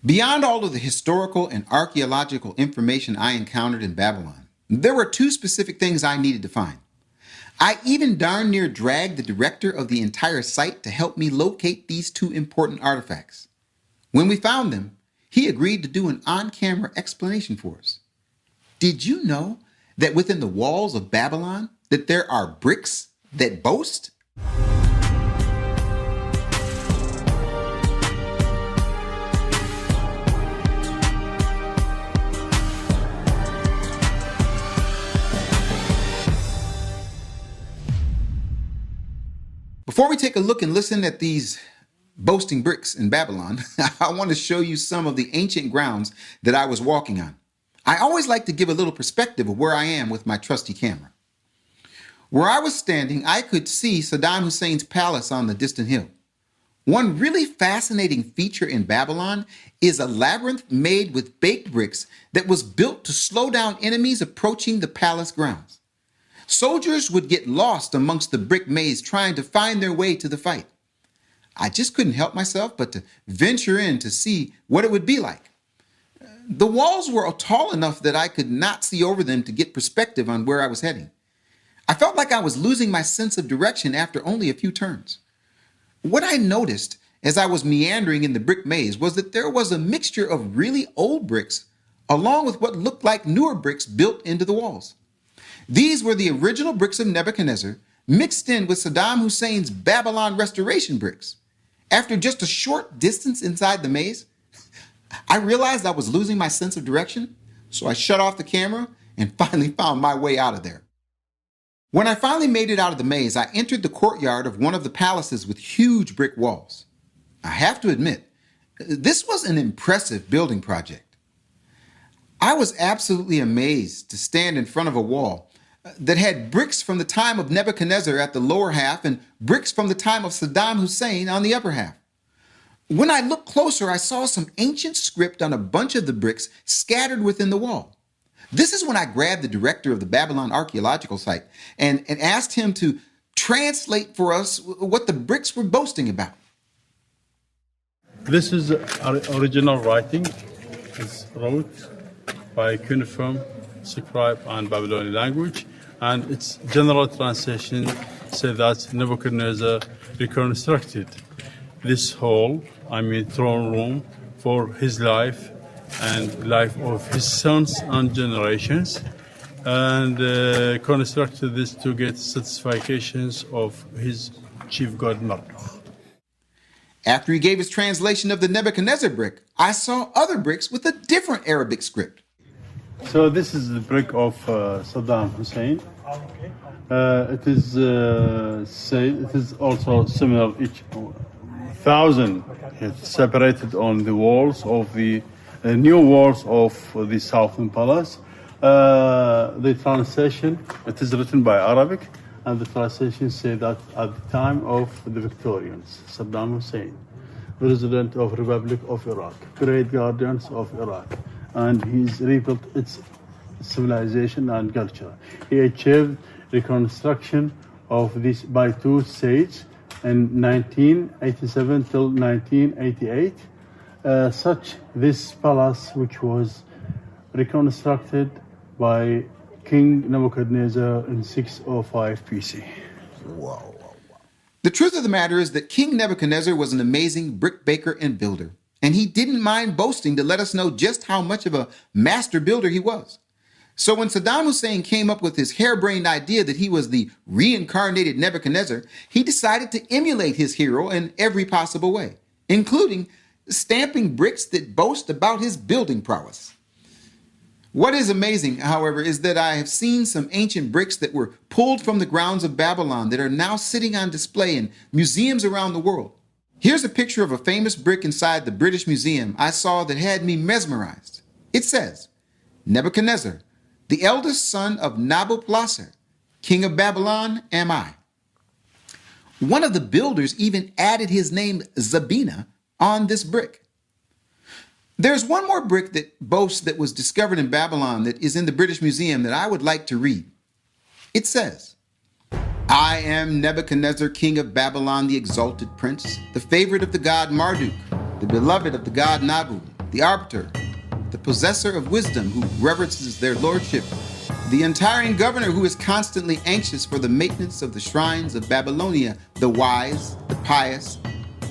Beyond all of the historical and archaeological information I encountered in Babylon, there were two specific things I needed to find. I even darn near dragged the director of the entire site to help me locate these two important artifacts. When we found them, he agreed to do an on-camera explanation for us. Did you know that within the walls of Babylon that there are bricks that boast? Before we take a look and listen at these boasting bricks in Babylon, I want to show you some of the ancient grounds that I was walking on. I always like to give a little perspective of where I am with my trusty camera. Where I was standing, I could see Saddam Hussein's palace on the distant hill. One really fascinating feature in Babylon is a labyrinth made with baked bricks that was built to slow down enemies approaching the palace grounds. Soldiers would get lost amongst the brick maze trying to find their way to the fight. I just couldn't help myself but to venture in to see what it would be like. The walls were tall enough that I could not see over them to get perspective on where I was heading. I felt like I was losing my sense of direction after only a few turns. What I noticed as I was meandering in the brick maze was that there was a mixture of really old bricks along with what looked like newer bricks built into the walls. These were the original bricks of Nebuchadnezzar mixed in with Saddam Hussein's Babylon restoration bricks. After just a short distance inside the maze, I realized I was losing my sense of direction, so I shut off the camera and finally found my way out of there. When I finally made it out of the maze, I entered the courtyard of one of the palaces with huge brick walls. I have to admit, this was an impressive building project. I was absolutely amazed to stand in front of a wall that had bricks from the time of Nebuchadnezzar at the lower half and bricks from the time of Saddam Hussein on the upper half. When I looked closer, I saw some ancient script on a bunch of the bricks scattered within the wall. This is when I grabbed the director of the Babylon archeological site and asked him to translate for us what the bricks were boasting about. This is original writing. It's wrote by cuneiform, scribe, and Babylonian language, and its general translation says that Nebuchadnezzar reconstructed this hall, throne room, for his life and life of his sons and generations, and constructed this to get satisfactions of his chief god Marduk. After he gave his translation of the Nebuchadnezzar brick, I saw other bricks with a different Arabic script. So this is the brick of Saddam Hussein. It is also similar. Each 1,000 separated on the walls of the new walls of the Southern Palace. The translation, it is written by Arabic, and the translation say that at the time of the Victorians, Saddam Hussein, President of Republic of Iraq, great guardians of Iraq, and he's rebuilt its civilization and culture. He achieved reconstruction of this by two stages in 1987 till 1988. This palace, which was reconstructed by King Nebuchadnezzar in 605 BC. Whoa. The truth of the matter is that King Nebuchadnezzar was an amazing brick baker and builder, and he didn't mind boasting to let us know just how much of a master builder he was. So when Saddam Hussein came up with his harebrained idea that he was the reincarnated Nebuchadnezzar, he decided to emulate his hero in every possible way, including stamping bricks that boast about his building prowess. What is amazing, however, is that I have seen some ancient bricks that were pulled from the grounds of Babylon that are now sitting on display in museums around the world. Here's a picture of a famous brick inside the British Museum I saw that had me mesmerized. It says, Nebuchadnezzar, the eldest son of Nabopolassar, king of Babylon am I. One of the builders even added his name Zabina on this brick. There's one more brick that boasts that was discovered in Babylon that is in the British Museum that I would like to read. It says, I am Nebuchadnezzar, king of Babylon, the exalted prince, the favorite of the god Marduk, the beloved of the god Nabu, the arbiter, the possessor of wisdom who reverences their lordship, the untiring governor who is constantly anxious for the maintenance of the shrines of Babylonia, the wise, the pious,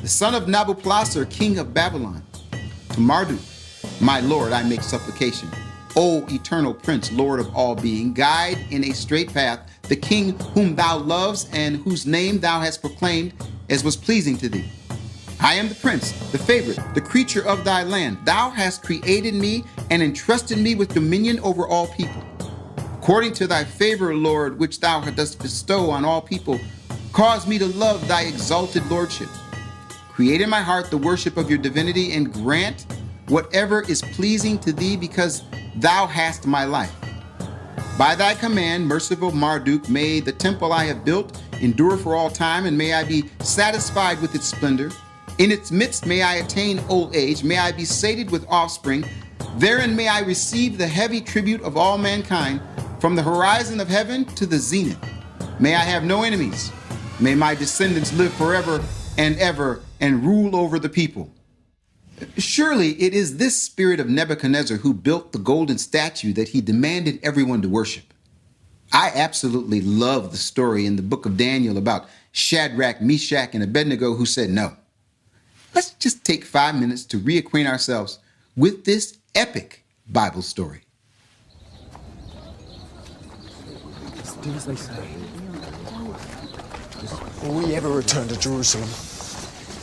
the son of Nabopolassar, king of Babylon. To Marduk, my lord, I make supplication. O eternal prince, lord of all being, guide in a straight path the king whom thou lovest and whose name thou hast proclaimed as was pleasing to thee. I am the prince, the favorite, the creature of thy land. Thou hast created me and entrusted me with dominion over all people. According to thy favor, Lord, which thou dost bestow on all people, cause me to love thy exalted lordship. Create in my heart the worship of your divinity and grant whatever is pleasing to thee because thou hast my life. By thy command, merciful Marduk, may the temple I have built endure for all time, and may I be satisfied with its splendor. In its midst may I attain old age, may I be sated with offspring. Therein may I receive the heavy tribute of all mankind, from the horizon of heaven to the zenith. May I have no enemies. May my descendants live forever and ever and rule over the people. Surely it is this spirit of Nebuchadnezzar who built the golden statue that he demanded everyone to worship. I absolutely love the story in the book of Daniel about Shadrach, Meshach, and Abednego who said no. Let's just take 5 minutes to reacquaint ourselves with this epic Bible story. Just do as they say. Will we ever return to Jerusalem?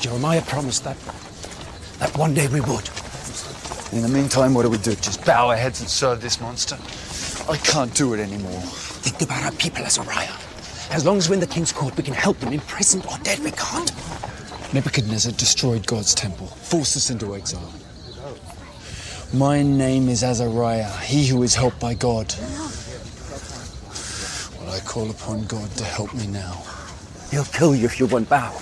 Jeremiah promised that one day we would. In the meantime, what do we do? Just bow our heads and serve this monster? I can't do it anymore. Think about our people, Azariah. As long as we're in the king's court, we can help them. Imprisoned or dead, we can't. Nebuchadnezzar destroyed God's temple, forced us into exile. My name is Azariah, he who is helped by God. Well, I call upon God to help me now. He'll kill you if you won't bow.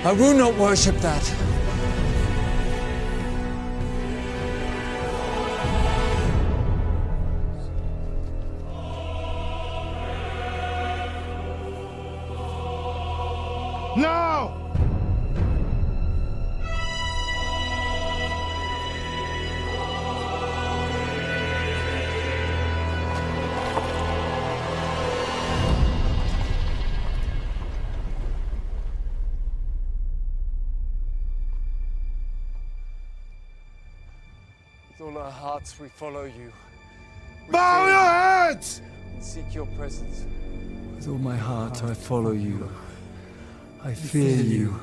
I will not worship that. No! With all our hearts we follow you. Bow your heads! And seek your presence. With all my heart I follow you. I fear you.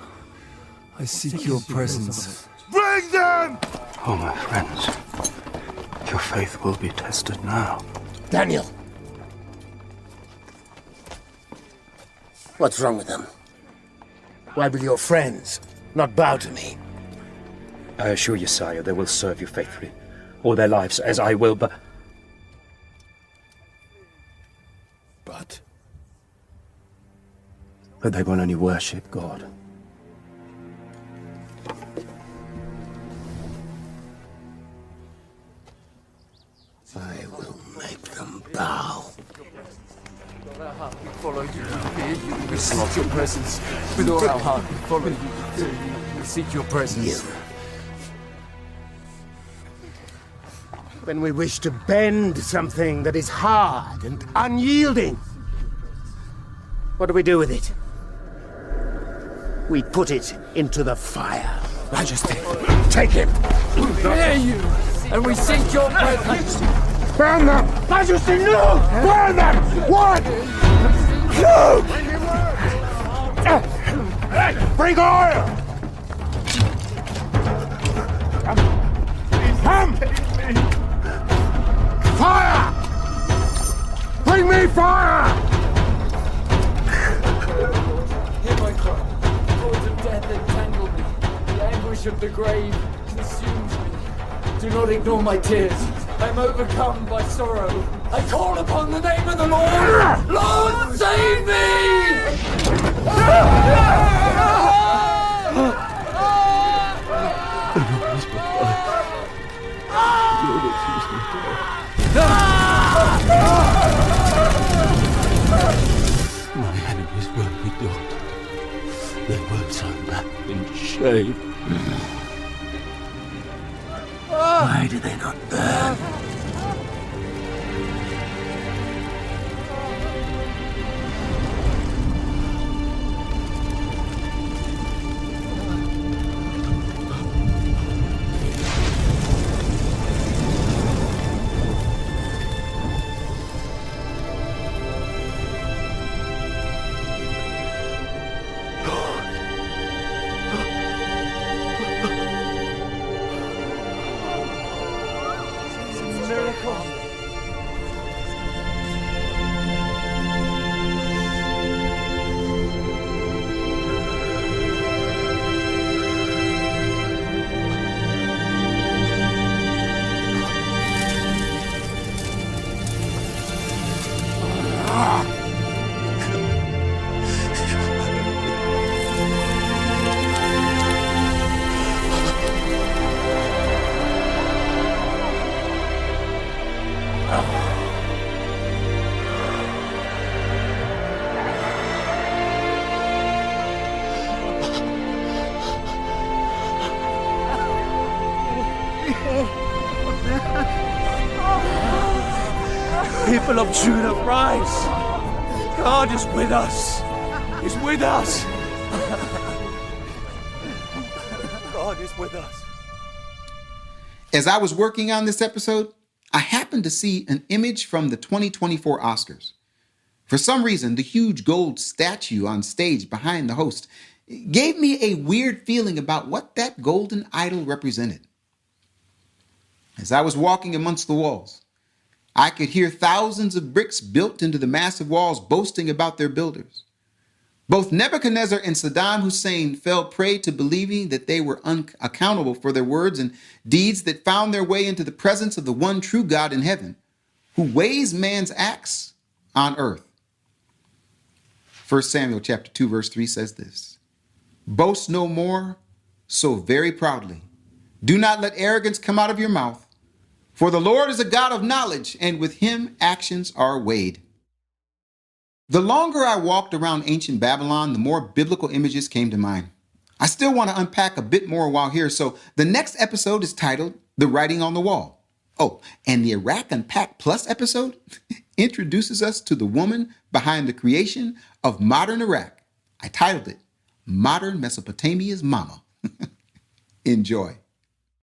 I seek your presence. Bring them! Oh, my friends, your faith will be tested now. Daniel! What's wrong with them? Why will your friends not bow to me? I assure you, sire, they will serve you faithfully, all their lives, as I will, but... But they will only worship God. I will make them bow. With all our heart we follow you, we fear you, we seek your presence. With all our heart we follow you, we seek your presence. When we wish to bend something that is hard and unyielding, what do we do with it? We put it into the fire. Majesty, Take him! Fear you, and we seek your presence. Burn them! Majesty, no! Burn them! One! Two! Bring oil! Come! Fire! Bring me fire! Hear my cry. The cords of death entangle me. The anguish of the grave consumes me. Do not ignore my tears. I am overcome by sorrow. I call upon the name of the Lord. Lord, save me! My enemies will be done. They will turn back in shame. Why do they not burn? People of Judah, rise! God is with us! He's with us! God is with us. As I was working on this episode, I happened to see an image from the 2024 Oscars. For some reason, the huge gold statue on stage behind the host gave me a weird feeling about what that golden idol represented. As I was walking amongst the walls, I could hear thousands of bricks built into the massive walls boasting about their builders. Both Nebuchadnezzar and Saddam Hussein fell prey to believing that they were unaccountable for their words and deeds that found their way into the presence of the one true God in heaven, who weighs man's acts on earth. 1 Samuel chapter 2, verse 3 says this: "Boast no more so very proudly. Do not let arrogance come out of your mouth. For the Lord is a God of knowledge, and with him actions are weighed." The longer I walked around ancient Babylon, the more biblical images came to mind. I still want to unpack a bit more while here, so the next episode is titled The Writing on the Wall. Oh, and the Iraq Unpacked Plus episode introduces us to the woman behind the creation of modern Iraq. I titled it Modern Mesopotamia's Mama. Enjoy.